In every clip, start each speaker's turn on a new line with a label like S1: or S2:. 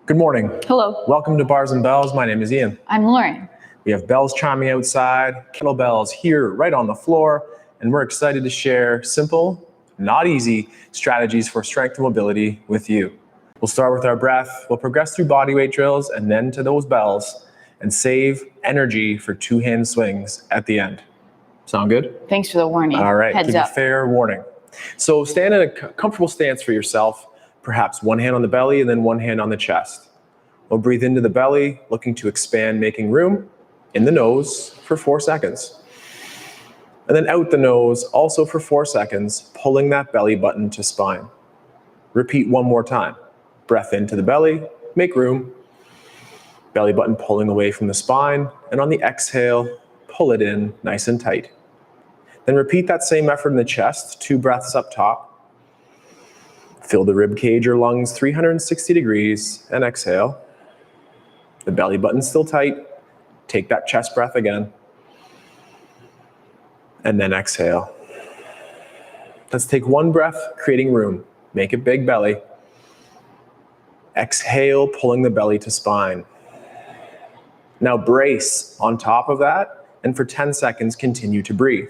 S1: Good morning.
S2: Hello.
S1: Welcome to Bars and Bells. My name is Ian.
S2: I'm Lauren.
S1: We have bells chiming outside, kettlebells here right on the floor, and we're excited to share simple, not easy strategies for strength and mobility with you. We'll start with our breath, we'll progress through bodyweight drills and then to those bells and save energy for two-hand swings at the end. Sound good?
S2: Thanks for the warning.
S1: All right,
S2: Heads
S1: give
S2: up.
S1: you fair warning. So stand in a comfortable stance for yourself, perhaps one hand on the belly and then one hand on the chest. We'll breathe into the belly, looking to expand, making room in the nose for 4 seconds. And then out the nose, also for 4 seconds, pulling that belly button to spine. Repeat one more time. Breath into the belly, make room. Belly button pulling away from the spine, and on the exhale, pull it in nice and tight. Then repeat that same effort in the chest, 2 breaths up top. Fill the rib cage or lungs 360 degrees and exhale. The belly button's still tight. Take that chest breath again. And then exhale. Let's take one breath, creating room. Make it big belly. Exhale, pulling the belly to spine. Now brace on top of that, and for 10 seconds, continue to breathe.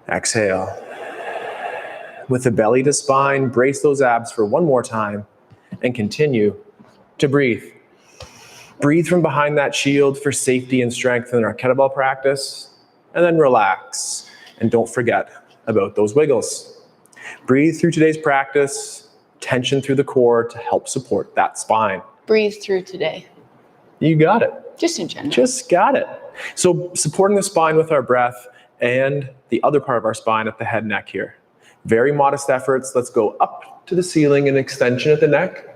S1: Exhale. With the belly to spine, brace those abs for one more time, and continue to breathe. Breathe from behind that shield for safety and strength in our kettlebell practice, and then relax. And don't forget about those wiggles. Breathe through today's practice, tension through the core to help support that spine.
S2: Breathe through today.
S1: You got it.
S2: Just in general.
S1: Just got it. So supporting the spine with our breath and the other part of our spine at the head neck here. Very modest efforts. Let's go up to the ceiling and extension at the neck.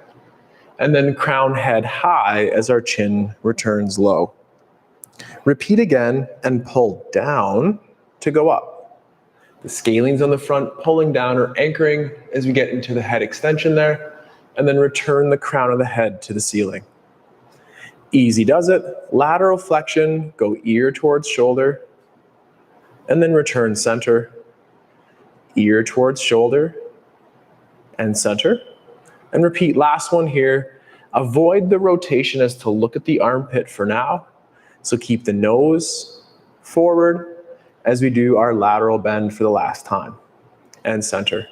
S1: And then crown head high as our chin returns low. Repeat again and pull down to go up. The scalenes on the front pulling down or anchoring as we get into the head extension there. And then return the crown of the head to the ceiling. Easy does it. Lateral flexion, go ear towards shoulder. And then return center. Ear towards shoulder and center. And repeat, last one here. Avoid the rotation as to look at the armpit for now. So keep the nose forward as we do our lateral bend for the last time. And center.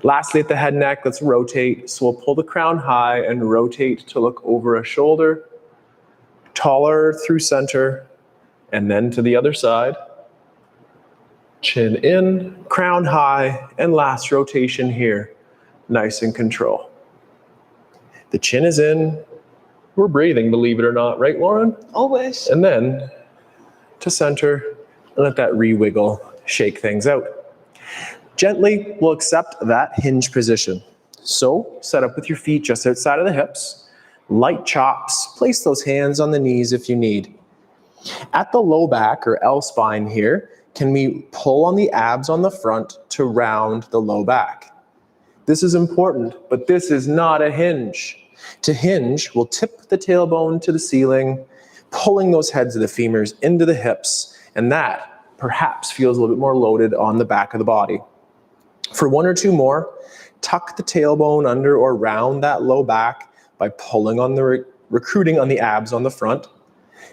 S1: Lastly, at the head neck, let's rotate. So we'll pull the crown high and rotate to look over a shoulder. Taller through center. And then to the other side. Chin in, crown high, and last rotation here. Nice and control. The chin is in. We're breathing, believe it or not, right, Lauren?
S2: Always.
S1: And then to center, and let that re-wiggle, shake things out. Gently, we'll accept that hinge position. So, set up with your feet just outside of the hips. Light chops, place those hands on the knees if you need. At the low back or L spine here, can we pull on the abs on the front to round the low back? This is important, but this is not a hinge. To hinge, we'll tip the tailbone to the ceiling, pulling those heads of the femurs into the hips, and that perhaps feels a little bit more loaded on the back of the body. For 1 or 2 more, tuck the tailbone under or round that low back by pulling on the recruiting on the abs on the front,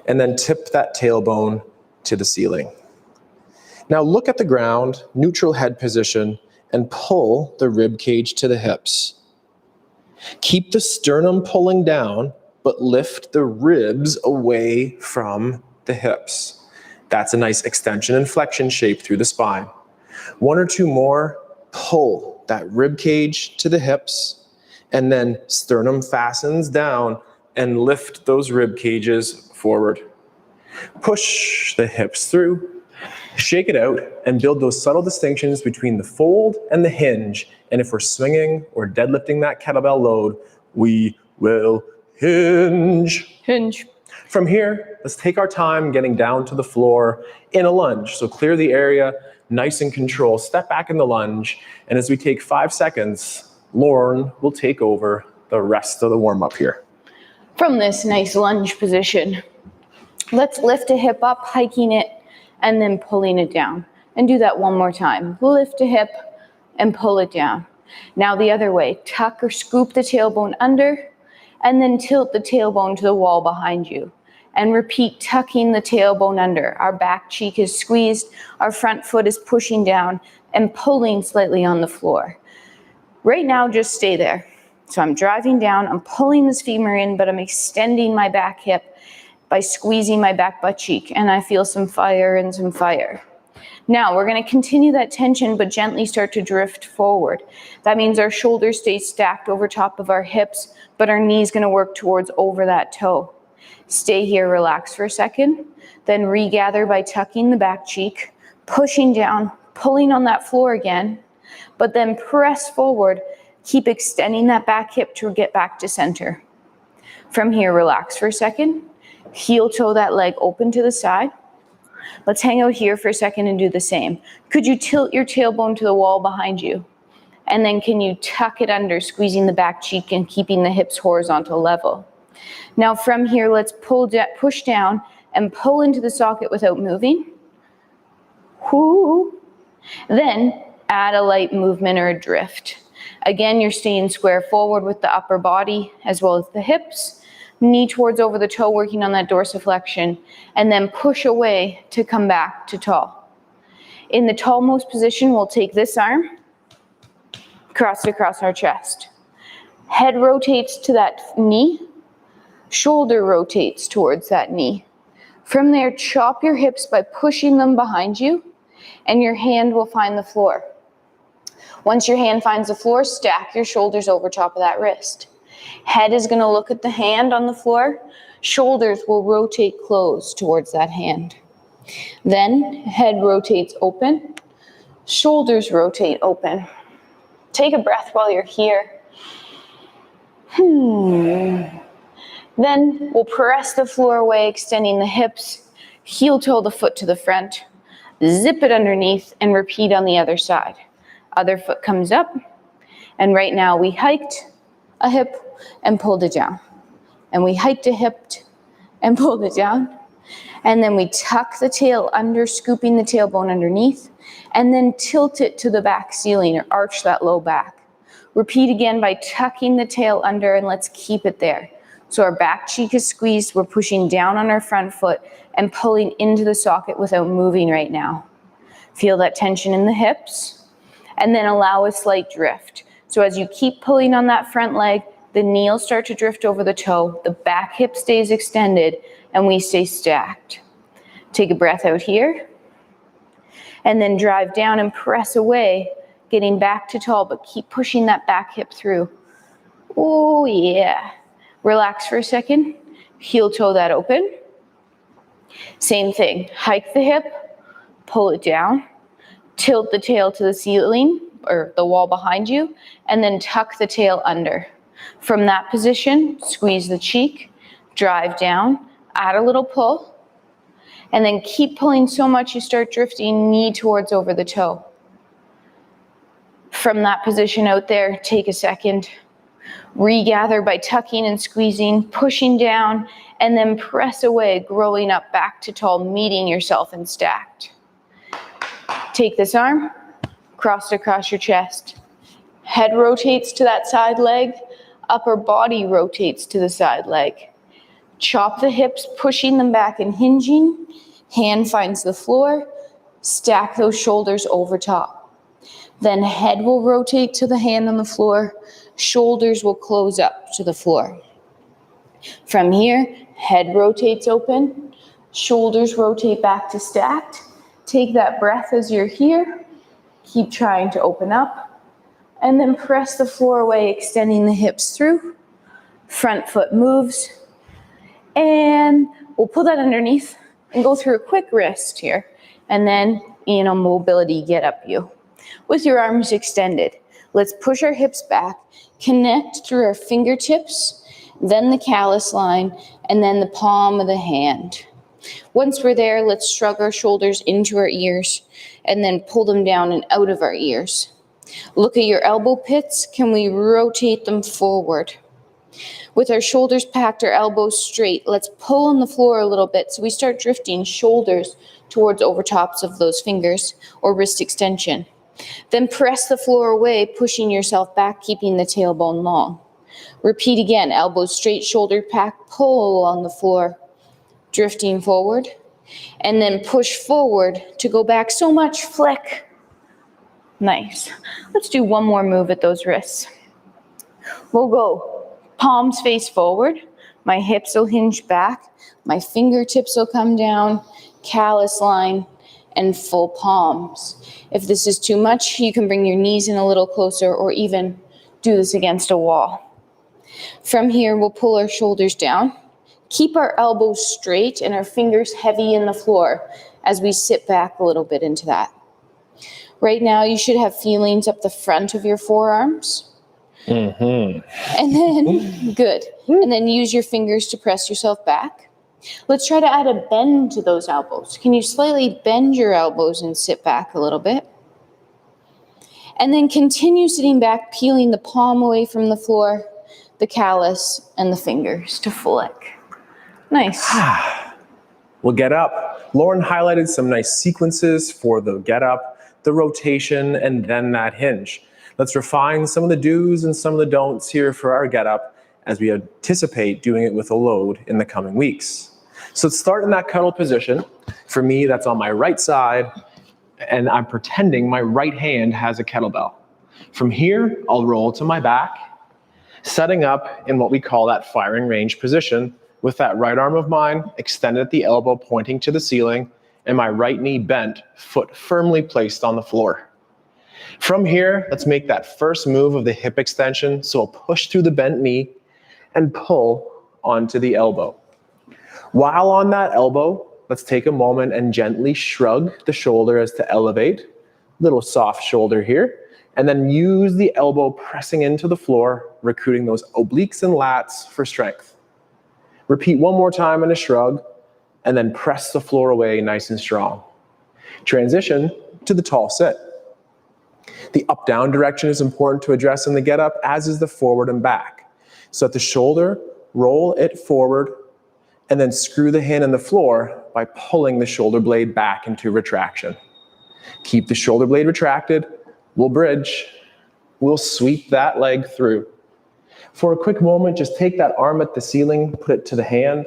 S1: and then tip that tailbone to the ceiling. Now look at the ground, neutral head position, and pull the rib cage to the hips. Keep the sternum pulling down, but lift the ribs away from the hips. That's a nice extension and flexion shape through the spine. 1 or 2 more, pull that rib cage to the hips, and then sternum fastens down and lift those rib cages forward. Push the hips through. Shake it out and build those subtle distinctions between the fold and the hinge. And if we're swinging or deadlifting that kettlebell load, we will hinge.
S2: Hinge.
S1: From here, let's take our time getting down to the floor in a lunge. So clear the area, nice and control. Step back in the lunge. And as we take 5 seconds, Lauren will take over the rest of the warm-up here.
S2: From this nice lunge position, let's lift a hip up, hiking it, and then pulling it down. And do that one more time. Lift a hip and pull it down. Now the other way, tuck or scoop the tailbone under, and then tilt the tailbone to the wall behind you. And repeat tucking the tailbone under. Our back cheek is squeezed, our front foot is pushing down and pulling slightly on the floor. Right now, just stay there. So I'm driving down, I'm pulling this femur in, but I'm extending my back hip by squeezing my back butt cheek, and I feel some fire and some fire. Now we're going to continue that tension, but gently start to drift forward. That means our shoulders stay stacked over top of our hips, but our knee's going to work towards over that toe. Stay here, relax for a second, then regather by tucking the back cheek, pushing down, pulling on that floor again, but then press forward, keep extending that back hip to get back to center. From here, relax for a second, heel toe that leg open to the side. Let's hang out here for a second and do the same. Could you tilt your tailbone to the wall behind you? And then can you tuck it under, squeezing the back cheek and keeping the hips horizontal level? Now from here, let's push down and pull into the socket without moving. Whoo. Then add a light movement or a drift. Again, you're staying square forward with the upper body as well as the hips. Knee towards over the toe, working on that dorsiflexion, and then push away to come back to tall. In the tallmost position, we'll take this arm, cross it across our chest. Head rotates to that knee, shoulder rotates towards that knee. From there, chop your hips by pushing them behind you, and your hand will find the floor. Once your hand finds the floor, stack your shoulders over top of that wrist. Head is going to look at the hand on the floor. Shoulders will rotate closed towards that hand. Then head rotates open. Shoulders rotate open. Take a breath while you're here. Then we'll press the floor away, extending the hips. Heel toe the foot to the front. Zip it underneath and repeat on the other side. Other foot comes up. And right now we hiked a hip and pulled it down. And we hiked a hip and pulled it down. And then we tuck the tail under, scooping the tailbone underneath, and then tilt it to the back ceiling or arch that low back. Repeat again by tucking the tail under, and let's keep it there. So our back cheek is squeezed, we're pushing down on our front foot and pulling into the socket without moving right now. Feel that tension in the hips, and then allow a slight drift. So as you keep pulling on that front leg, the knee will start to drift over the toe, the back hip stays extended, and we stay stacked. Take a breath out here, and then drive down and press away, getting back to tall, but keep pushing that back hip through. Oh yeah. Relax for a second, heel toe that open. Same thing, hike the hip, pull it down, tilt the tail to the ceiling or the wall behind you, and then tuck the tail under. From that position, squeeze the cheek, drive down, add a little pull, and then keep pulling so much you start drifting knee towards over the toe. From that position out there, take a second, regather by tucking and squeezing, pushing down, and then press away, growing up back to tall, meeting yourself and stacked. Take this arm, cross it across your chest. Head rotates to that side leg, upper body rotates to the side leg. Chop the hips, pushing them back and hinging. Hand finds the floor. Stack those shoulders over top. Then head will rotate to the hand on the floor. Shoulders will close up to the floor. From here, head rotates open. Shoulders rotate back to stacked. Take that breath as you're here. Keep trying to open up. And then press the floor away, extending the hips through. Front foot moves. And we'll pull that underneath and go through a quick wrist here. And then, mobility, get up you. With your arms extended, let's push our hips back, connect through our fingertips, then the callus line, and then the palm of the hand. Once we're there, let's shrug our shoulders into our ears and then pull them down and out of our ears. Look at your elbow pits. Can we rotate them forward? With our shoulders packed, our elbows straight, let's pull on the floor a little bit so we start drifting shoulders towards over tops of those fingers or wrist extension. Then press the floor away, pushing yourself back, keeping the tailbone long. Repeat again, elbows straight, shoulder back, pull on the floor, drifting forward, and then push forward to go back so much, flick. Nice. Let's do one more move at those wrists. We'll go palms face forward, my hips will hinge back, my fingertips will come down, callus line, and full palms. If this is too much, you can bring your knees in a little closer or even do this against a wall. From here, we'll pull our shoulders down, keep our elbows straight and our fingers heavy in the floor as we sit back a little bit into that. Right now, you should have feelings up the front of your forearms. And then, good. And then use your fingers to press yourself back. Let's try to add a bend to those elbows. Can you slightly bend your elbows and sit back a little bit? And then continue sitting back, peeling the palm away from the floor, the callus, and the fingers to flick. Nice.
S1: We'll get up. Lauren highlighted some nice sequences for the get up, the rotation, and then that hinge. Let's refine some of the do's and some of the don'ts here for our get up as we anticipate doing it with a load in the coming weeks. So let's start in that cuddle position. For me, that's on my right side, and I'm pretending my right hand has a kettlebell. From here, I'll roll to my back, setting up in what we call that firing range position with that right arm of mine extended at the elbow pointing to the ceiling and my right knee bent, foot firmly placed on the floor. From here, let's make that first move of the hip extension. So I'll push through the bent knee and pull onto the elbow. While on that elbow, let's take a moment and gently shrug the shoulder as to elevate. Little soft shoulder here. And then use the elbow pressing into the floor, recruiting those obliques and lats for strength. Repeat one more time in a shrug, and then press the floor away nice and strong. Transition to the tall sit. The up-down direction is important to address in the get-up, as is the forward and back. So at the shoulder, roll it forward, and then screw the hand in the floor by pulling the shoulder blade back into retraction. Keep the shoulder blade retracted. We'll bridge. We'll sweep that leg through. For a quick moment, just take that arm at the ceiling, put it to the hand,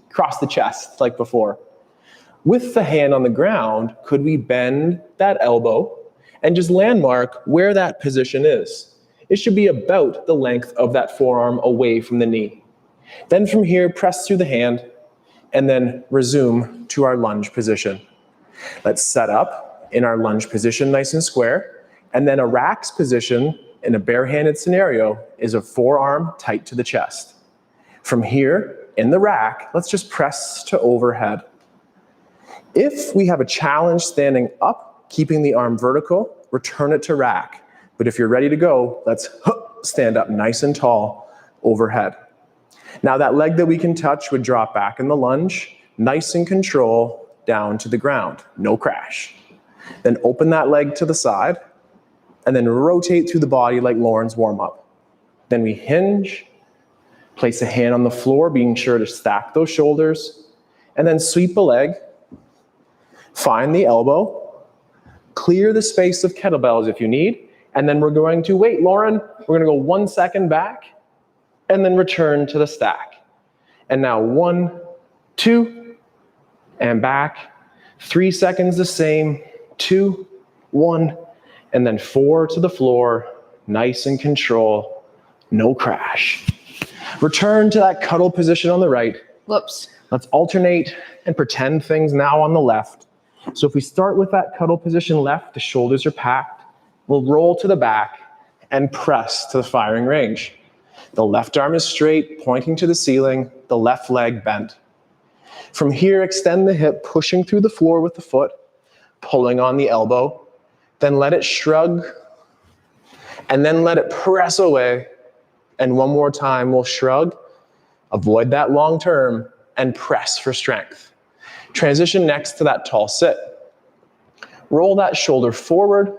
S1: cross the chest like before. With the hand on the ground, could we bend that elbow and just landmark where that position is? It should be about the length of that forearm away from the knee. Then from here, press through the hand and then resume to our lunge position. Let's set up in our lunge position nice and square. And then a rack's position in a barehanded scenario is a forearm tight to the chest. From here, in the rack, let's just press to overhead. If we have a challenge standing up, keeping the arm vertical, return it to rack. But if you're ready to go, let's stand up nice and tall overhead. Now that leg that we can touch would drop back in the lunge, nice and control, down to the ground, no crash. Then open that leg to the side, and then rotate through the body like Lauren's warm-up. Then we hinge, place a hand on the floor, being sure to stack those shoulders, and then sweep a leg, find the elbow, clear the space of kettlebells if you need, and then we're going to, wait, Lauren, we're gonna go 1 second back, and then return to the stack. And now 1, 2, and back. 3 seconds the same, 2, 1, and then 4 to the floor, nice and control, no crash. Return to that cuddle position on the right.
S2: Whoops.
S1: Let's alternate and pretend things now on the left. So if we start with that cuddle position left, the shoulders are packed. We'll roll to the back and press to the firing range. The left arm is straight, pointing to the ceiling, the left leg bent. From here, extend the hip, pushing through the floor with the foot, pulling on the elbow. Then let it shrug, and then let it press away. And one more time, we'll shrug, avoid that long term, and press for strength. Transition next to that tall sit. Roll that shoulder forward,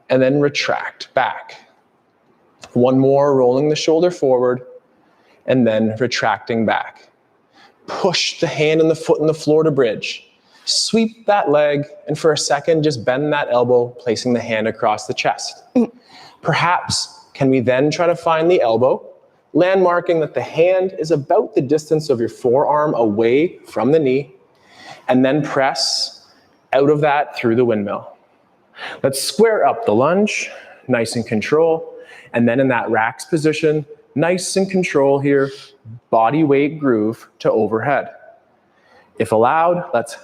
S1: and then retract back. One more, rolling the shoulder forward, and then retracting back. Push the hand and the foot in the floor to bridge. Sweep that leg, and for a second, just bend that elbow, placing the hand across the chest. Perhaps, can we then try to find the elbow, landmarking that the hand is about the distance of your forearm away from the knee, and then press out of that through the windmill. Let's square up the lunge, nice and control, and then in that racks position, nice and control here, body weight groove to overhead. If allowed, let's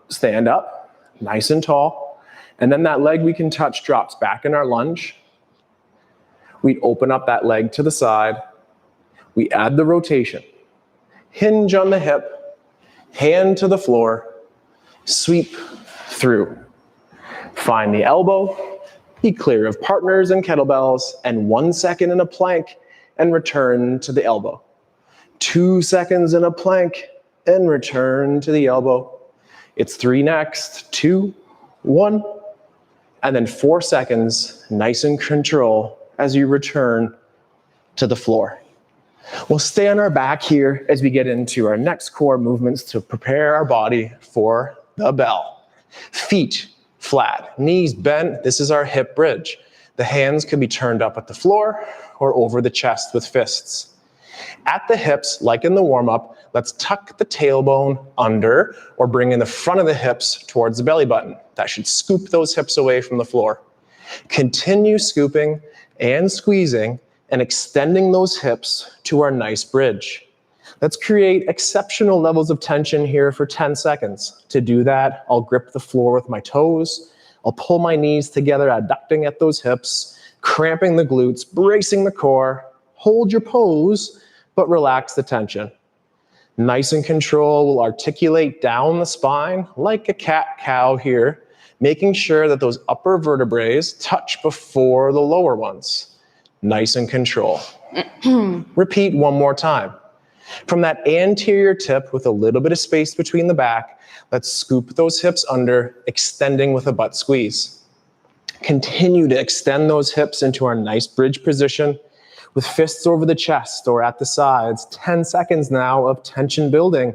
S1: stand up, nice and tall, and then that leg we can touch drops back in our lunge. We open up that leg to the side. We add the rotation. Hinge on the hip, hand to the floor, sweep through. Find the elbow, be clear of partners and kettlebells, and 1 second in a plank and return to the elbow. 2 seconds in a plank and return to the elbow. It's 3 next, 2, 1, and then 4 seconds, nice and control as you return to the floor. We'll stay on our back here as we get into our next core movements to prepare our body for the bell. Feet flat, knees bent. This is our hip bridge. The hands can be turned up at the floor or over the chest with fists. At the hips, like in the warm-up, let's tuck the tailbone under or bring in the front of the hips towards the belly button. That should scoop those hips away from the floor. Continue scooping and squeezing and extending those hips to our nice bridge. Let's create exceptional levels of tension here for 10 seconds. To do that, I'll grip the floor with my toes. I'll pull my knees together, adducting at those hips, cramping the glutes, bracing the core. Hold your pose, but relax the tension. Nice and control, we'll articulate down the spine like a cat-cow here, making sure that those upper vertebrae touch before the lower ones. Nice and control. Repeat one more time. From that anterior tip with a little bit of space between the back, let's scoop those hips under, extending with a butt squeeze. Continue to extend those hips into our nice bridge position with fists over the chest or at the sides. 10 seconds now of tension building.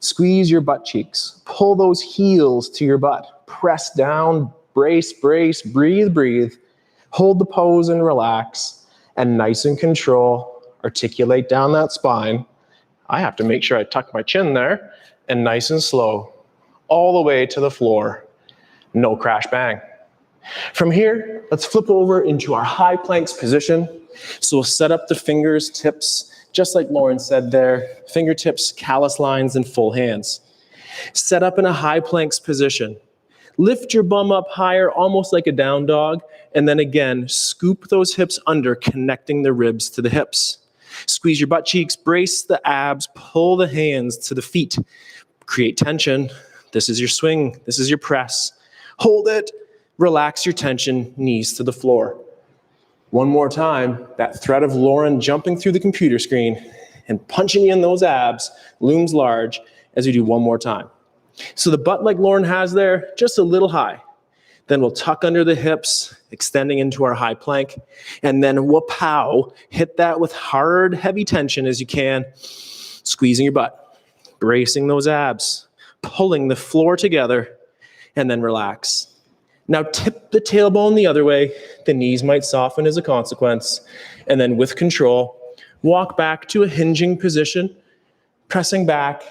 S1: Squeeze your butt cheeks. Pull those heels to your butt. Press down, brace, brace, breathe, breathe. Hold the pose and relax. And nice and control, articulate down that spine. I have to make sure I tuck my chin there. And nice and slow, all the way to the floor. No crash bang. From here, let's flip over into our high planks position. So we'll set up the fingers, tips, just like Lauren said there, fingertips, callus lines, and full hands. Set up in a high planks position. Lift your bum up higher, almost like a down dog, and then again, scoop those hips under, connecting the ribs to the hips. Squeeze your butt cheeks, brace the abs, pull the hands to the feet. Create tension. This is your swing. This is your press. Hold it. Relax your tension, knees to the floor. One more time, that thread of Lauren jumping through the computer screen and punching in those abs looms large as we do one more time. So the butt like Lauren has there, just a little high. Then we'll tuck under the hips, extending into our high plank. And then whoop-pow, hit that with hard, heavy tension as you can. Squeezing your butt, bracing those abs, pulling the floor together, and then relax. Now tip the tailbone the other way. The knees might soften as a consequence. And then with control, walk back to a hinging position, pressing back,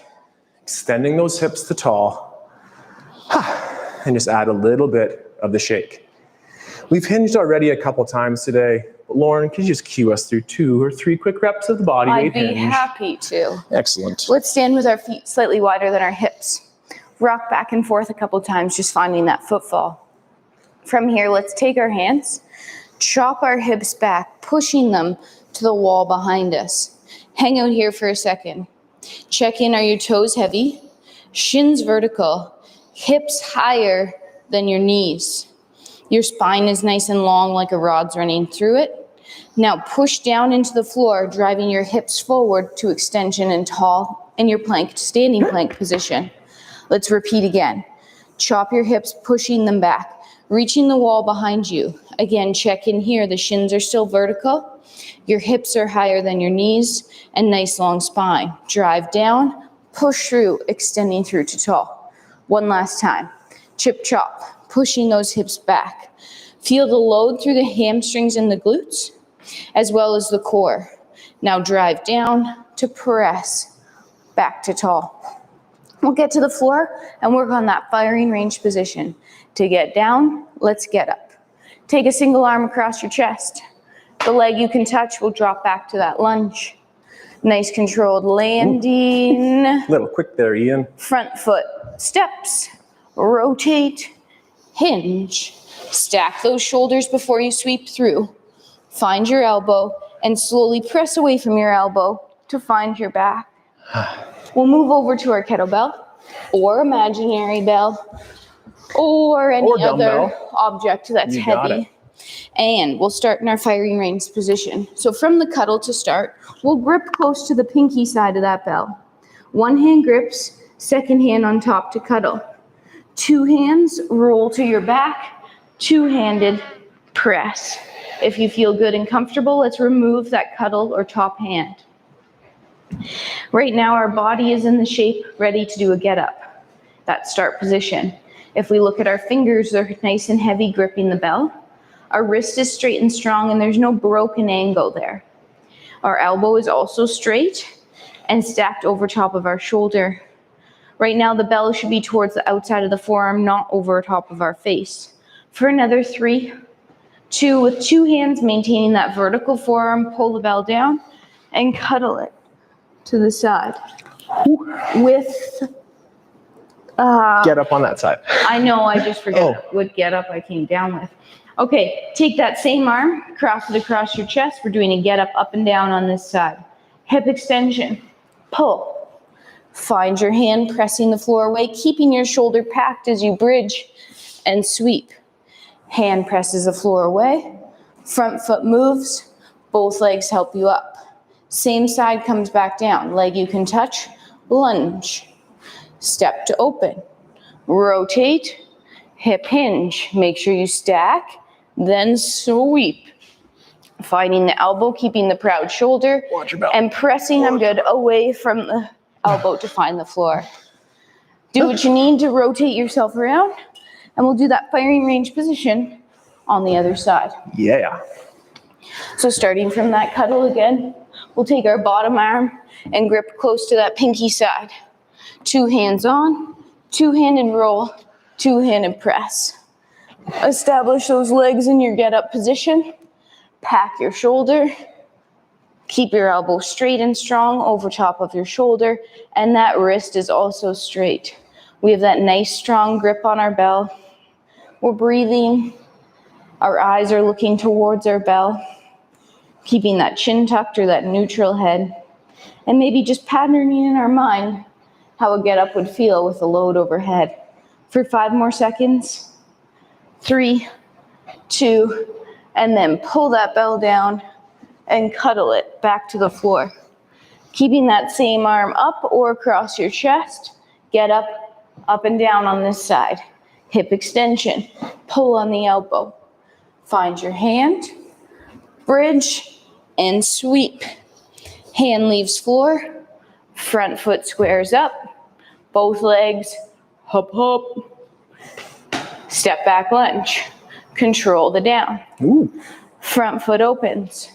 S1: extending those hips to tall, and just add a little bit of the shake. We've hinged already a couple times today. Lauren, could you just cue us through 2 or 3 quick reps of the body weight hinge?
S2: I'd be happy to.
S1: Excellent.
S2: Let's stand with our feet slightly wider than our hips. Rock back and forth a couple times, just finding that footfall. From here, let's take our hands, chop our hips back, pushing them to the wall behind us. Hang out here for a second. Check in, are your toes heavy? Shins vertical, hips higher than your knees. Your spine is nice and long like a rod's running through it. Now push down into the floor, driving your hips forward to extension and tall in your plank, standing plank position. Let's repeat again. Chop your hips, pushing them back. Reaching the wall behind you. Again, check in here. The shins are still vertical. Your hips are higher than your knees and nice long spine. Drive down, push through, extending through to tall. One last time. Chip chop, pushing those hips back. Feel the load through the hamstrings and the glutes, as well as the core. Now drive down to press, back to tall. We'll get to the floor and work on that firing range position. To get down, let's get up. Take a single arm across your chest. The leg you can touch will drop back to that lunge. Nice controlled landing.
S1: A little quick there, Ian.
S2: Front foot steps, rotate, hinge. Stack those shoulders before you sweep through. Find your elbow and slowly press away from your elbow to find your back. We'll move over to our kettlebell or imaginary bell or any other object that's heavy. And we'll start in our firing range position. So from the cuddle to start, we'll grip close to the pinky side of that bell. One hand grips, second hand on top to cuddle. Two hands roll to your back, two-handed press. If you feel good and comfortable, let's remove that cuddle or top hand. Right now, our body is in the shape ready to do a get up, that start position. If we look at our fingers, they're nice and heavy gripping the bell. Our wrist is straight and strong and there's no broken angle there. Our elbow is also straight and stacked over top of our shoulder. Right now, the bell should be towards the outside of the forearm, not over top of our face. For another 3, 2, with two hands maintaining that vertical forearm, pull the bell down and cuddle it to the side. With
S1: get up on that side.
S2: I know, I just forgot what get up I came down with. Okay, take that same arm, cross it across your chest. We're doing a get up and down on this side. Hip extension, pull. Find your hand pressing the floor away, keeping your shoulder packed as you bridge and sweep. Hand presses the floor away. Front foot moves. Both legs help you up. Same side comes back down. Leg you can touch. Lunge. Step to open. Rotate. Hip hinge. Make sure you stack. Then sweep. Finding the elbow, keeping the proud shoulder.
S1: Watch your belt.
S2: And pressing, I'm good, away from the elbow to find the floor. Do what you need to rotate yourself around. And we'll do that firing range position on the other side.
S1: Yeah.
S2: So starting from that cuddle again, we'll take our bottom arm and grip close to that pinky side. Two hands on, two-handed roll, two-handed press. Establish those legs in your get-up position. Pack your shoulder. Keep your elbow straight and strong over top of your shoulder, and that wrist is also straight. We have that nice strong grip on our bell. We're breathing. Our eyes are looking towards our bell, keeping that chin tucked or that neutral head, and maybe just patterning in our mind how a get up would feel with a load overhead. For 5 more seconds. 3, 2, and then pull that bell down and cuddle it back to the floor. Keeping that same arm up or across your chest. Get up and down on this side. Hip extension, pull on the elbow. Find your hand, bridge, and sweep. Hand leaves floor, front foot squares up, both legs, hop, hop. Step back lunge, control the down.
S1: Ooh.
S2: Front foot opens,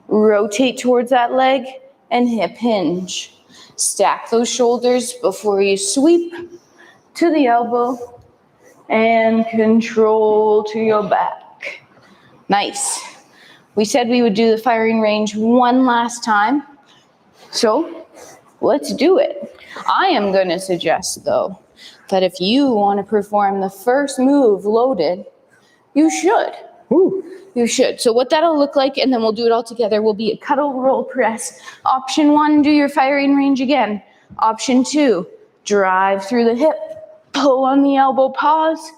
S2: rotate towards that leg, and hip hinge. Stack those shoulders before you sweep to the elbow and control to your back. Nice. We said we would do the firing range one last time, so let's do it. I am going to suggest, though, that if you want to perform the first move loaded, you should.
S1: Ooh.
S2: You should. So what that'll look like, and then we'll do it all together, will be a cuddle roll press. Option 1, do your firing range again. Option 2, drive through the hip, pull on the elbow, pause,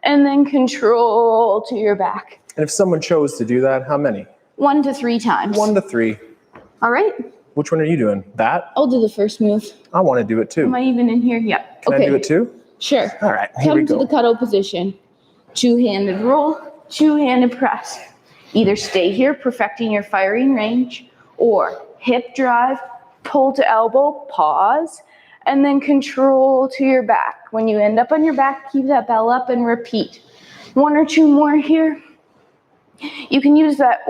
S2: and then control to your back.
S1: And if someone chose to do that, how many?
S2: 1 to 3 times.
S1: 1 to 3.
S2: All right.
S1: Which one are you doing? That?
S2: I'll do the first move.
S1: I want to do it too.
S2: Am I even in here? Yeah.
S1: Can I do it too?
S2: Sure.
S1: All right, here we
S2: Come to
S1: go.
S2: the cuddle position. Two-handed roll, two-handed press. Either stay here, perfecting your firing range, or hip drive, pull to elbow, pause, and then control to your back. When you end up on your back, keep that bell up and repeat. 1 or 2 more here. You can use that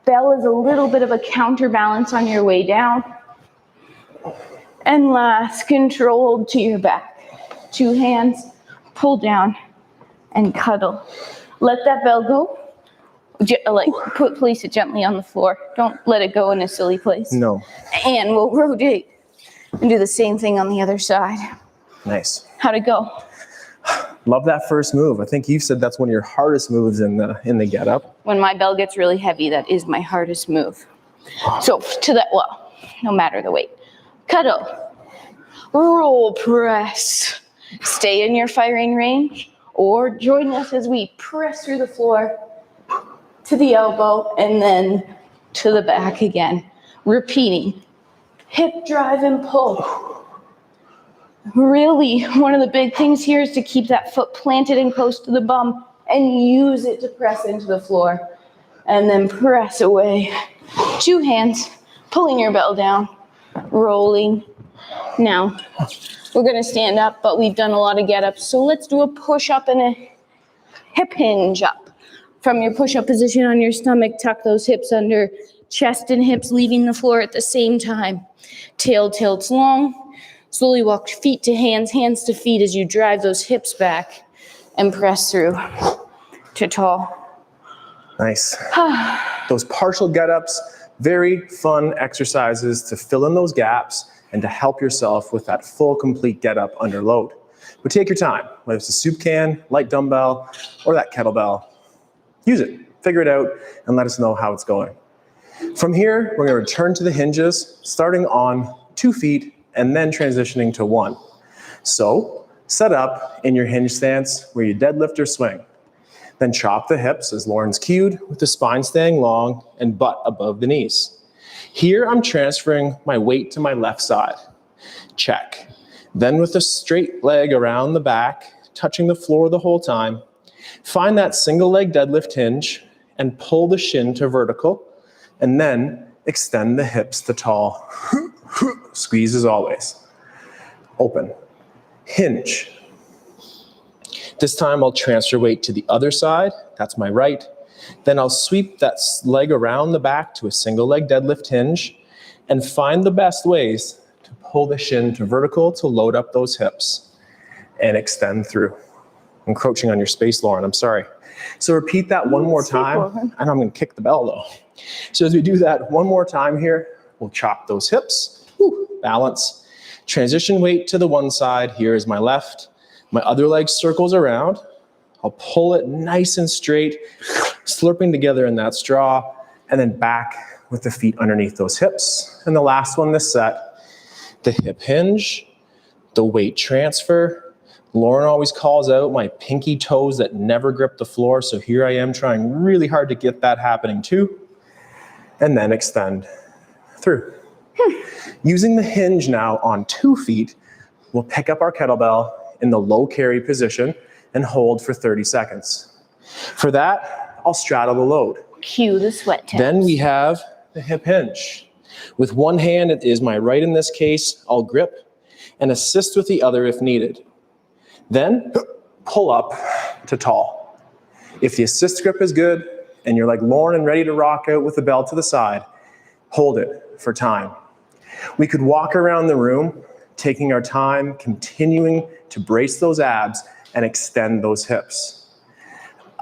S2: bell as a little bit of a counterbalance on your way down. And last, control to your back. 2 hands, pull down and cuddle. Let that bell go. Place it gently on the floor. Don't let it go in a silly place.
S1: No.
S2: And we'll rotate and do the same thing on the other side.
S1: Nice.
S2: How'd it go?
S1: Love that first move. I think you said that's one of your hardest moves in the get up.
S2: When my bell gets really heavy, that is my hardest move. So to that, well, no matter the weight. Cuddle. Roll press. Stay in your firing range or join us as we press through the floor to the elbow and then to the back again. Repeating. Hip drive and pull. Really, one of the big things here is to keep that foot planted and close to the bum and use it to press into the floor. And then press away. 2 hands, pulling your bell down, rolling. Now, we're gonna stand up, but we've done a lot of get-ups. So let's do a push-up and a hip hinge up. From your push-up position on your stomach, tuck those hips under, chest and hips leaving the floor at the same time. Tail tilts long. Slowly walk feet to hands, hands to feet as you drive those hips back and press through to tall.
S1: Nice. Those partial get-ups, very fun exercises to fill in those gaps and to help yourself with that full, complete get-up under load. But take your time, whether it's a soup can, light dumbbell, or that kettlebell. Use it, figure it out, and let us know how it's going. From here, we're gonna return to the hinges, starting on 2 feet, and then transitioning to 1. So, set up in your hinge stance where you deadlift or swing. Then chop the hips as Lauren's cued, with the spine staying long and butt above the knees. Here, I'm transferring my weight to my left side. Check. Then with a straight leg around the back, touching the floor the whole time, find that single leg deadlift hinge and pull the shin to vertical, and then extend the hips to tall. Squeeze as always. Open. Hinge. This time I'll transfer weight to the other side. That's my right. Then I'll sweep that leg around the back to a single leg deadlift hinge and find the best ways to pull the shin to vertical to load up those hips and extend through. Encroaching on your space, Lauren, I'm sorry. So repeat that one more time. And I'm gonna kick the bell though. So as we do that one more time here, we'll chop those hips. Balance. Transition weight to the one side. Here is my left. My other leg circles around. I'll pull it nice and straight, slurping together in that straw, and then back with the feet underneath those hips. And the last one this set, the hip hinge, the weight transfer. Lauren always calls out my pinky toes that never grip the floor, so here I am trying really hard to get that happening too. And then extend through. Using the hinge now on 2 feet, we'll pick up our kettlebell in the low carry position and hold for 30 seconds. For that, I'll straddle the load.
S2: Cue the sweat taps.
S1: Then we have the hip hinge. With one hand, it is my right in this case, I'll grip and assist with the other if needed. Then pull up to tall. If the assist grip is good and you're like Lauren and ready to rock out with the bell to the side, hold it for time. We could walk around the room, taking our time, continuing to brace those abs and extend those hips.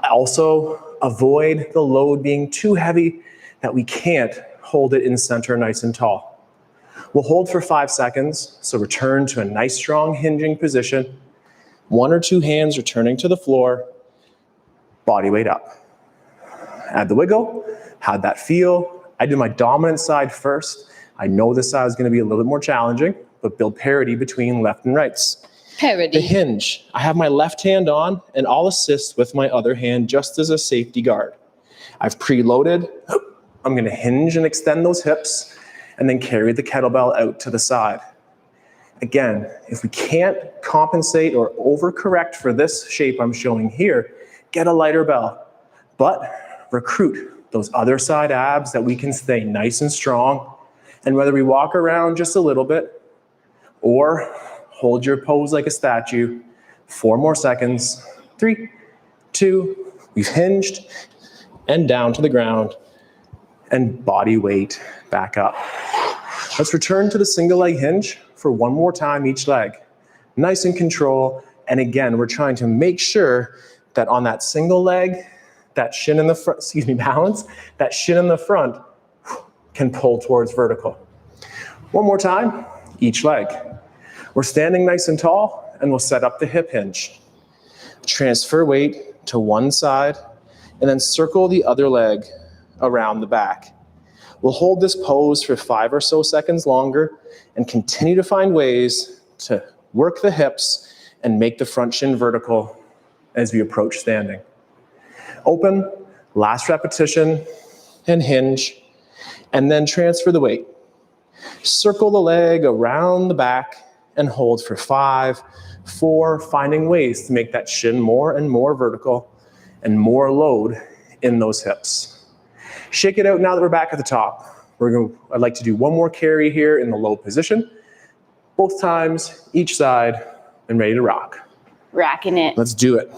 S1: Also, avoid the load being too heavy that we can't hold it in center nice and tall. We'll hold for 5 seconds, so return to a nice strong hinging position. 1 or 2 hands returning to the floor, body weight up. Add the wiggle. How'd that feel? I do my dominant side first. I know this side is going to be a little bit more challenging, but build parity between left and rights.
S2: Parity.
S1: The hinge. I have my left hand on, and I'll assist with my other hand just as a safety guard. I've preloaded. I'm going to hinge and extend those hips, and then carry the kettlebell out to the side. Again, if we can't compensate or overcorrect for this shape I'm showing here, get a lighter bell, but recruit those other side abs that we can stay nice and strong. And whether we walk around just a little bit Or hold your pose like a statue. 4 more seconds. 3, 2, we've hinged and down to the ground and body weight back up. Let's return to the single leg hinge for one more time each leg. Nice in control. And again, we're trying to make sure that on that single leg, that shin in the front, balance, that shin in the front can pull towards vertical. One more time, each leg. We're standing nice and tall, and we'll set up the hip hinge. Transfer weight to one side, and then circle the other leg around the back. We'll hold this pose for 5 or so seconds longer and continue to find ways to work the hips and make the front shin vertical as we approach standing. Open, last repetition, and hinge, and then transfer the weight. Circle the leg around the back and hold for 5, 4, finding ways to make that shin more and more vertical and more load in those hips. Shake it out now that we're back at the top. I'd like to do one more carry here in the low position. Both times, each side, and ready to rock.
S2: Racking it.
S1: Let's do it.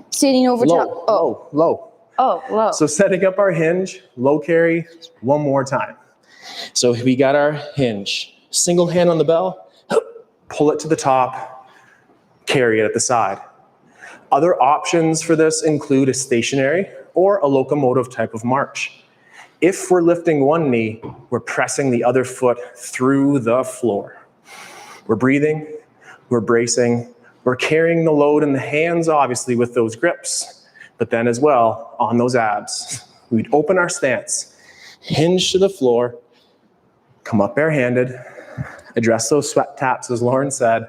S2: Standing over top.
S1: Low.
S2: Oh, low.
S1: So setting up our hinge, low carry, one more time. So we got our hinge. Single hand on the bell, pull it to the top, carry it at the side. Other options for this include a stationary or a locomotive type of march. If we're lifting one knee, we're pressing the other foot through the floor. We're breathing, we're bracing, we're carrying the load in the hands, obviously, with those grips, but then as well on those abs. We'd open our stance, hinge to the floor, come up barehanded, address those sweat taps, as Lauren said,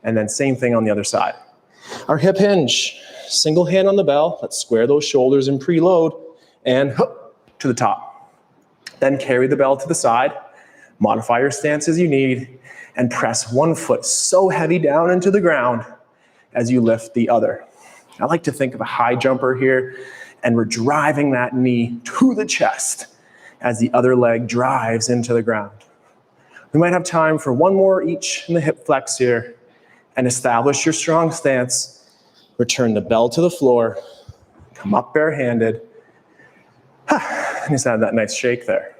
S1: and then same thing on the other side. Our hip hinge, single hand on the bell, let's square those shoulders and preload, and to the top. Then carry the bell to the side, modify your stance as you need, and press one foot so heavy down into the ground as you lift the other. I like to think of a high jumper here, and we're driving that knee to the chest as the other leg drives into the ground. We might have time for one more each in the hip flex here, and establish your strong stance. Return the bell to the floor, come up barehanded, and just have that nice shake there.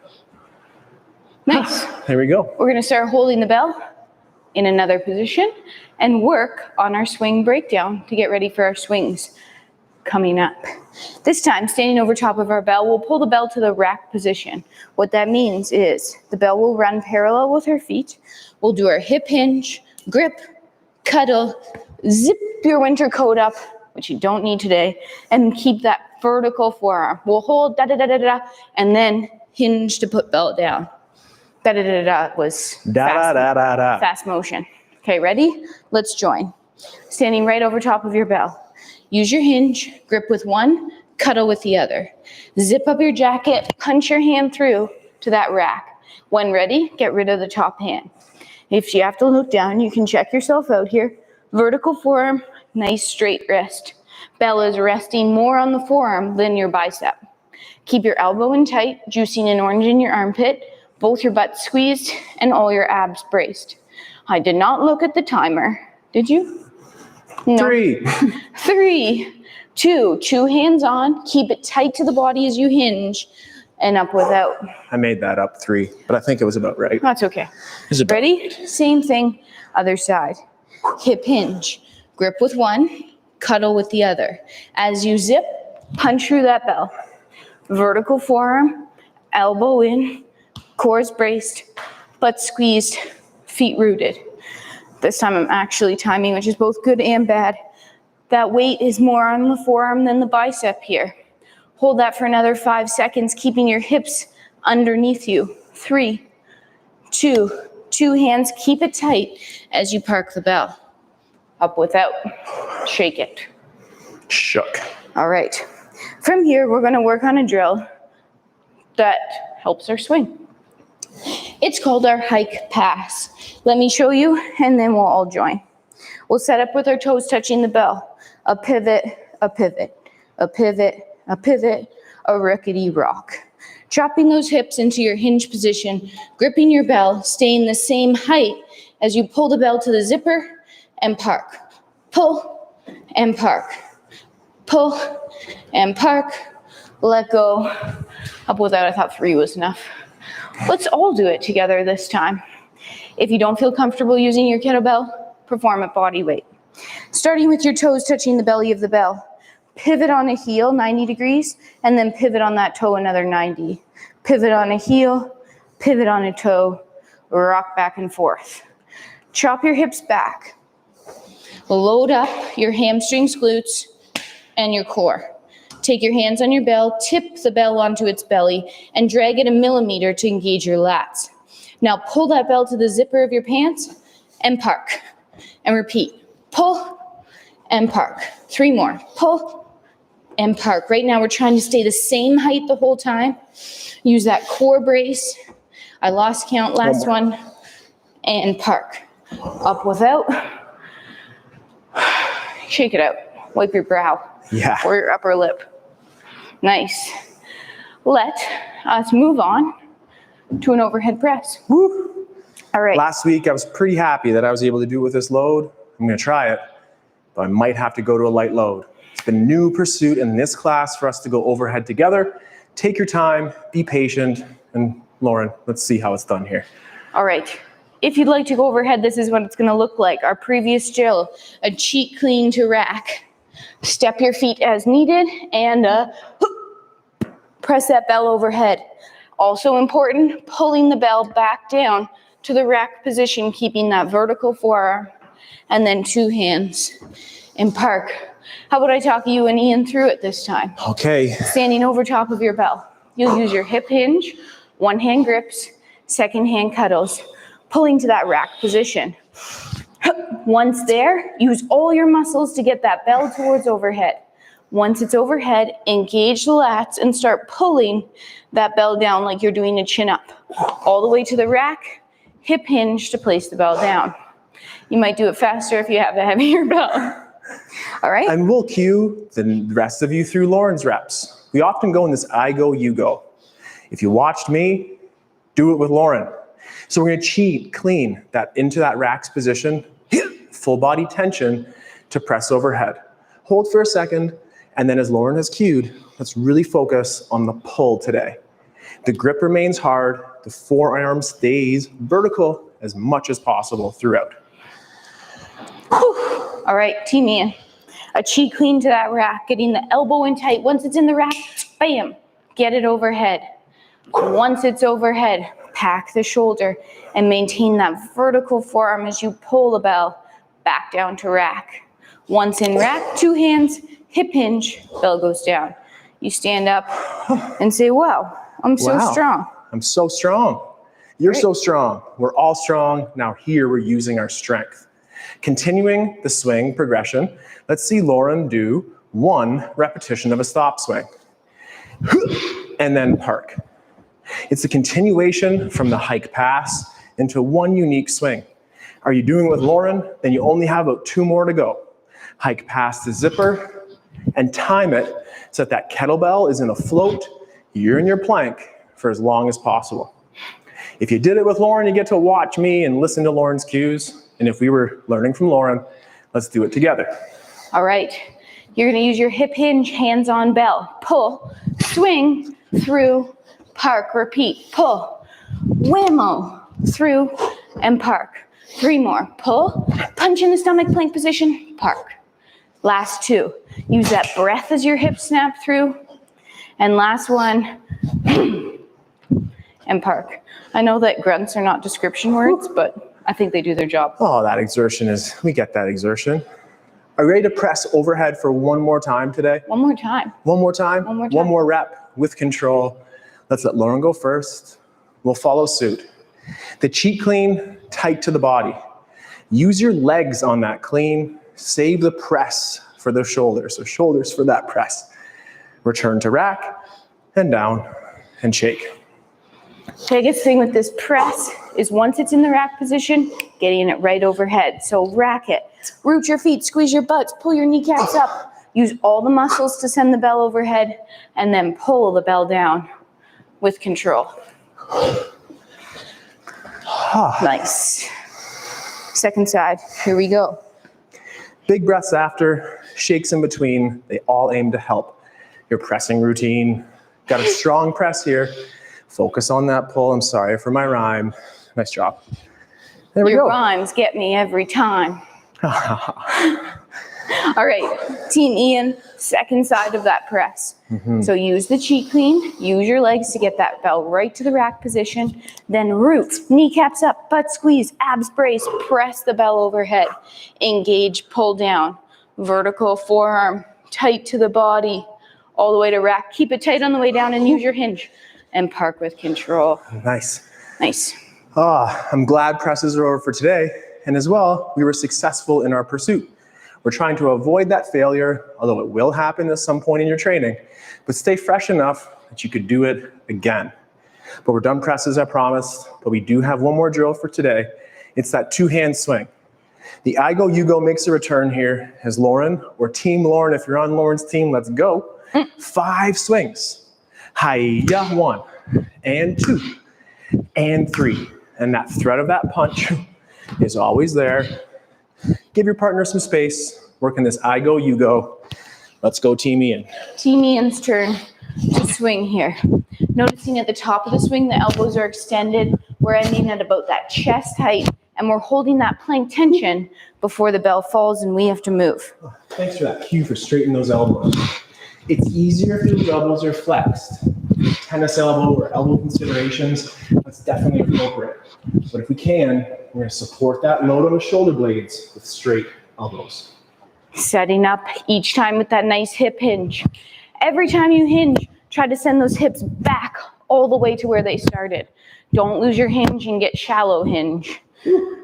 S2: Nice.
S1: There we go.
S2: We're going to start holding the bell in another position and work on our swing breakdown to get ready for our swings coming up. This time, standing over top of our bell, we'll pull the bell to the rack position. What that means is the bell will run parallel with our feet. We'll do our hip hinge, grip, cuddle, zip your winter coat up, which you don't need today, and keep that vertical forearm. We'll hold da-da-da-da-da, and then hinge to put belt down. Da-da-da-da-da was fast motion. Okay, ready? Let's join. Standing right over top of your bell. Use your hinge, grip with one, cuddle with the other. Zip up your jacket, punch your hand through to that rack. When ready, get rid of the top hand. If you have to look down, you can check yourself out here. Vertical forearm, nice straight wrist. Bell is resting more on the forearm than your bicep. Keep your elbow in tight, juicing an orange in your armpit, both your butts squeezed and all your abs braced. I did not look at the timer. Did you? No.
S1: 3.
S2: 3, 2, 2 hands on. Keep it tight to the body as you hinge and up without.
S1: I made that up 3, but I think it was about right.
S2: That's okay.
S1: Is it
S2: Ready? Same thing, other side. Hip hinge. Grip with one, cuddle with the other. As you zip, punch through that bell. Vertical forearm, elbow in, cores braced, butt squeezed, feet rooted. This time I'm actually timing, which is both good and bad. That weight is more on the forearm than the bicep here. Hold that for another 5 seconds, keeping your hips underneath you. 3, 2, 2 hands, keep it tight as you park the bell. Up without, shake it.
S1: Shook.
S2: All right. From here, we're going to work on a drill that helps our swing. It's called our hike pass. Let me show you, and then we'll all join. We'll set up with our toes touching the bell. A pivot, a pivot, a pivot, a pivot, a rickety rock. Dropping those hips into your hinge position, gripping your bell, staying the same height as you pull the bell to the zipper and park. Pull and park. Pull and park. Let go. Up without, I thought 3 was enough. Let's all do it together this time. If you don't feel comfortable using your kettlebell, perform at body weight. Starting with your toes touching the belly of the bell. Pivot on a heel 90 degrees, and then pivot on that toe another 90. Pivot on a heel, pivot on a toe, rock back and forth. Chop your hips back. Load up your hamstrings, glutes, and your core. Take your hands on your bell, tip the bell onto its belly, and drag it 1 millimeter to engage your lats. Now pull that bell to the zipper of your pants and park. And repeat. Pull and park. 3 more. Pull and park. Right now we're trying to stay the same height the whole time. Use that core brace. I lost count, last one. And park. Up without. Shake it out. Wipe your brow.
S1: Yeah.
S2: Or your upper lip. Nice. Let us move on to an overhead press.
S1: Woo.
S2: All right.
S1: Last week, I was pretty happy that I was able to do it with this load. I'm going to try it, but I might have to go to a light load. It's been a new pursuit in this class for us to go overhead together. Take your time, be patient, and Lauren, let's see how it's done here.
S2: All right. If you'd like to go overhead, this is what it's going to look like. Our previous drill, a cheat clean to rack. Step your feet as needed and press that bell overhead. Also important, pulling the bell back down to the rack position, keeping that vertical forearm, and then 2 hands and park. How about I talk you and Ian through it this time?
S1: Okay.
S2: Standing over top of your bell. You'll use your hip hinge, 1 hand grips, 2nd hand cuddles, pulling to that rack position. Once there, use all your muscles to get that bell towards overhead. Once it's overhead, engage the lats and start pulling that bell down like you're doing a chin up. All the way to the rack, hip hinge to place the bell down. You might do it faster if you have a heavier bell. All right?
S1: And we'll cue the rest of you through Lauren's reps. We often go in this I go, you go. If you watched me, do it with Lauren. So we're going to cheat clean that into that rack's position, full body tension to press overhead. Hold for a second, and then as Lauren has cued, let's really focus on the pull today. The grip remains hard, the forearm stays vertical as much as possible throughout.
S2: Whew. All right, team Ian. A cheat clean to that rack, getting the elbow in tight. Once it's in the rack, bam, get it overhead. Once it's overhead, pack the shoulder and maintain that vertical forearm as you pull the bell back down to rack. Once in rack, 2 hands, hip hinge, bell goes down. You stand up and say, wow, I'm so strong.
S1: I'm so strong. You're so strong. We're all strong. Now here we're using our strength. Continuing the swing progression, let's see Lauren do 1 repetition of a stop swing. And then park. It's a continuation from the hike pass into 1 unique swing. Are you doing it with Lauren? Then you only have about 2 more to go. Hike past the zipper and time it so that kettlebell is in a float. You're in your plank for as long as possible. If you did it with Lauren, you get to watch me and listen to Lauren's cues. And if we were learning from Lauren, let's do it together. All
S2: right. You're going to use your hip hinge, hands on bell. Pull, swing, through, park, repeat. Pull, whammo, through, and park. 3 more. Pull, punch in the stomach plank position, park. Last 2. Use that breath as your hips snap through. And last 1, and park. I know that grunts are not description words, but I think they do their job.
S1: Oh, that exertion is, we get that exertion. Are you ready to press overhead for 1 more time today?
S2: 1 more time.
S1: 1 more time?
S2: 1 more time.
S1: 1 more rep with control. Let's let Lauren go first. We'll follow suit. The cheat clean, tight to the body. Use your legs on that clean. Save the press for the shoulders. So shoulders for that press. Return to rack and down and shake.
S2: Biggest thing with this press is once it's in the rack position, getting it right overhead. So rack it. Root your feet, squeeze your butts, pull your kneecaps up. Use all the muscles to send the bell overhead and then pull the bell down with control. Nice. Second side, here we go.
S1: Big breaths after, shakes in between. They all aim to help your pressing routine. Got a strong press here. Focus on that pull. I'm sorry for my rhyme. Nice job. There we go.
S2: Your rhymes get me every time. All right, Team Ian, second side of that press. So use the cheek clean, use your legs to get that bell right to the rack position, then roots, kneecaps up, butt squeeze, abs brace, press the bell overhead, engage, pull down, vertical forearm, tight to the body, all the way to rack. Keep it tight on the way down and use your hinge, and park with control.
S1: Nice.
S2: Nice.
S1: I'm glad presses are over for today, and as well, we were successful in our pursuit. We're trying to avoid that failure, although it will happen at some point in your training, but stay fresh enough that you could do it again. But we're done presses, I promise, but we do have one more drill for today. It's that two-hand swing. The I go, you go makes a return here as Lauren, or Team Lauren, if you're on Lauren's team, let's go. 5 swings. Hi-ya, 1, and 2, and 3. And that threat of that punch is always there. Give your partner some space. Working this I go, you go. Let's go, Team Ian.
S2: Team Ian's turn to swing here. Noticing at the top of the swing, the elbows are extended. We're ending at about that chest height, and we're holding that plank tension before the bell falls and we have to move.
S1: Thanks for that cue for straightening those elbows. It's easier if those elbows are flexed. Tennis elbow or elbow considerations, that's definitely appropriate. But if we can, we're going to support that load on the shoulder blades with straight elbows.
S2: Setting up each time with that nice hip hinge. Every time you hinge, try to send those hips back all the way to where they started. Don't lose your hinge and get shallow hinge.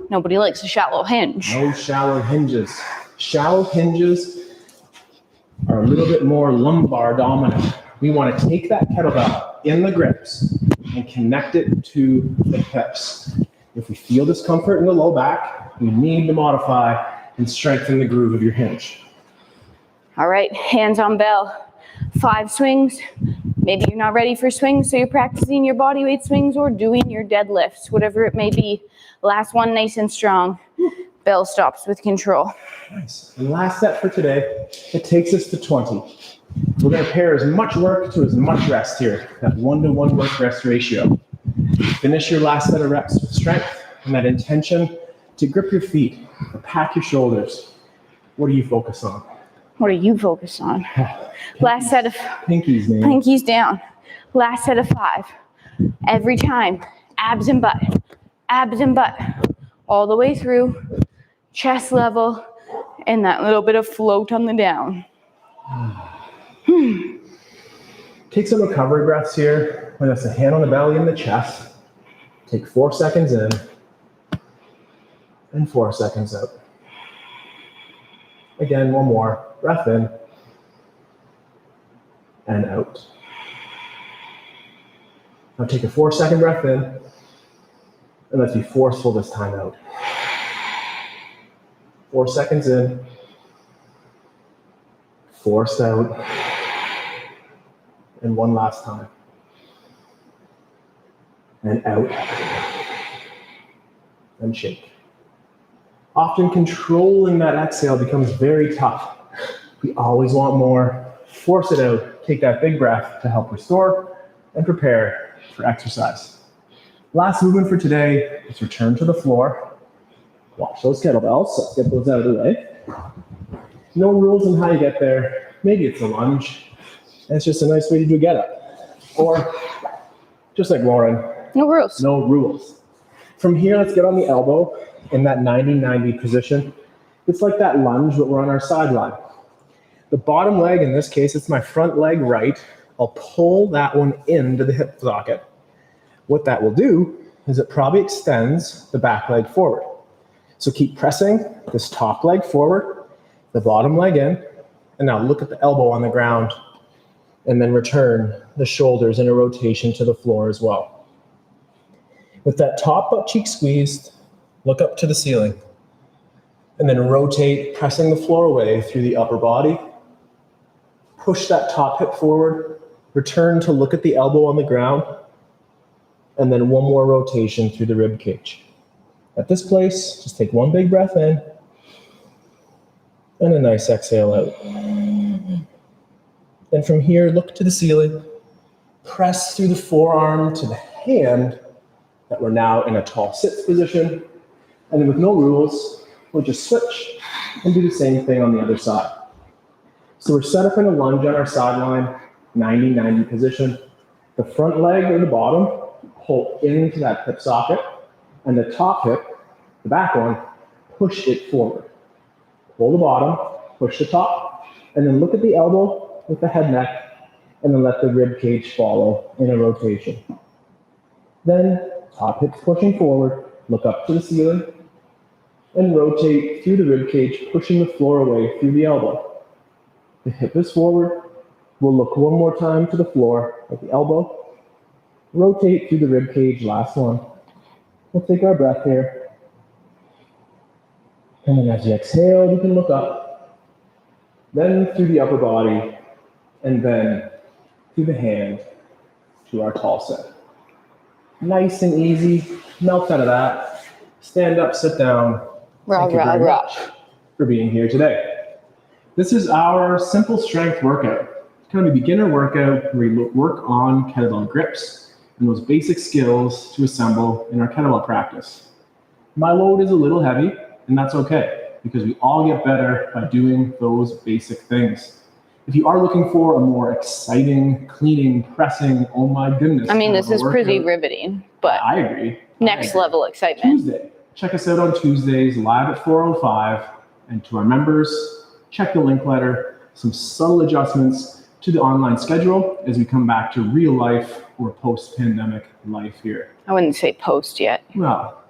S2: Nobody likes a shallow hinge.
S1: No shallow hinges. Shallow hinges are a little bit more lumbar dominant. We want to take that kettlebell in the grips and connect it to the hips. If we feel discomfort in the low back, we need to modify and strengthen the groove of your hinge.
S2: All right, hands on bell. 5 swings. Maybe you're not ready for swings, so you're practicing your body weight swings or doing your deadlifts, whatever it may be. Last one, nice and strong. Bell stops with control.
S1: Nice. And last set for today, it takes us to 20. We're going to pair as much work to as much rest here, that 1-to-1 work-rest ratio. Finish your last set of reps with strength and that intention to grip your feet, or pack your shoulders. What do you focus on?
S2: What are you focused on? Last set of
S1: pinkies, man.
S2: Pinkies down. Last set of 5. Every time, abs and butt, all the way through, chest level, and that little bit of float on the down.
S1: Take some recovery breaths here. Whether it's a hand on the belly and the chest. Take 4 seconds in and 4 seconds out. Again, one more. Breath in and out. Now take a 4-second breath in and let's be forceful this time out. 4 seconds in, forced out, and one last time. And out, and shake. Often controlling that exhale becomes very tough. We always want more. Force it out. Take that big breath to help restore and prepare for exercise. Last movement for today is return to the floor. Watch those kettlebells. So let's get those out of the way. No rules on how you get there. Maybe it's a lunge. And it's just a nice way to do a get up. Or just like Lauren.
S2: No rules.
S1: No rules. From here, let's get on the elbow in that 90-90 position. It's like that lunge, but we're on our sideline. The bottom leg, in this case, it's my front leg right. I'll pull that one into the hip socket. What that will do is it probably extends the back leg forward. So keep pressing this top leg forward, the bottom leg in, and now look at the elbow on the ground, and then return the shoulders in a rotation to the floor as well. With that top butt cheek squeezed, look up to the ceiling, and then rotate, pressing the floor away through the upper body. Push that top hip forward, return to look at the elbow on the ground, and then one more rotation through the rib cage. At this place, just take one big breath in and a nice exhale out. Then from here, look to the ceiling. Press through the forearm to the hand that we're now in a tall sit position. And then with no rules, we'll just switch and do the same thing on the other side. So we're set up in a lunge on our sideline, 90-90 position. The front leg or the bottom, pull into that hip socket, and the top hip, the back one, push it forward. Pull the bottom, push the top, and then look at the elbow with the head neck, and then let the rib cage follow in a rotation. Then top hip's pushing forward, look up to the ceiling, and rotate through the rib cage, pushing the floor away through the elbow. The hip is forward. We'll look one more time to the floor at the elbow. Rotate through the rib cage, last one. We'll take our breath here. And then as you exhale, we can look up. Then through the upper body, and then through the hand to our tall sit. Nice and easy. Melt out of that. Stand up, sit down. Thank you very much for being here today. This is our simple strength workout. It's kind of a beginner workout where we work on kettlebell grips and those basic skills to assemble in our kettlebell practice. My load is a little heavy, and that's okay, because we all get better by doing those basic things. If you are looking for a more exciting, cleaning, pressing, oh my goodness.
S2: I mean, this is pretty riveting, but
S1: I agree.
S2: Next level excitement.
S1: Tuesday. Check us out on Tuesdays, live at 4:05. And to our members, check the link letter. Some subtle adjustments to the online schedule as we come back to real life or post-pandemic life here.
S2: I wouldn't say post yet.
S1: Well,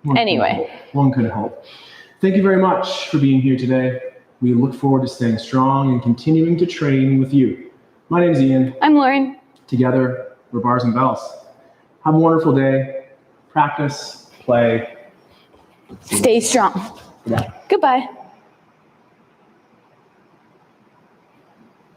S1: one could hope. Thank you very much for being here today. We look forward to staying strong and continuing to train with you. My name is Ian.
S2: I'm Lauren.
S1: Together, we're Bars and Bells. Have a wonderful day. Practice, play.
S2: Stay strong.
S1: Goodbye.
S2: Goodbye.